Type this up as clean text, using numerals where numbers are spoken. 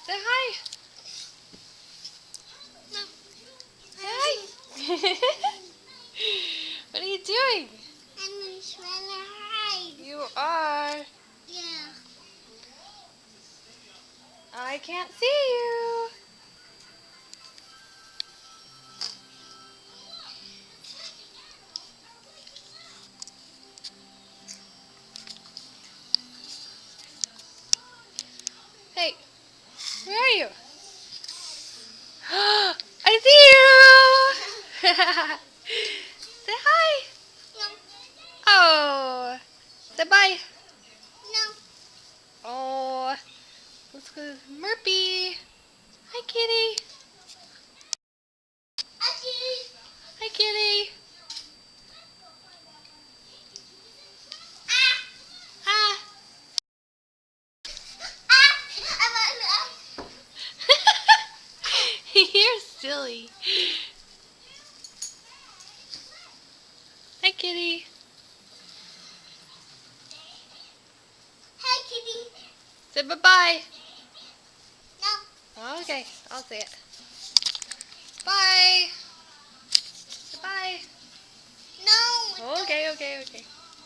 Say hi. No. Say hi. What are you doing? I'm gonna swallow hide. You are. Yeah. I can't see you. Hey, where are you? I see you. Say hi. No. Oh. Say bye. No. Oh. Let's go to Murphy. Hi, kitty. Aki. Hi, kitty. Ah. Ah. Ah. I'm on. You're silly. Hi, kitty. Hi, kitty. Say bye-bye. No. Okay, I'll say it. Bye. Say bye. No. Okay, okay, okay.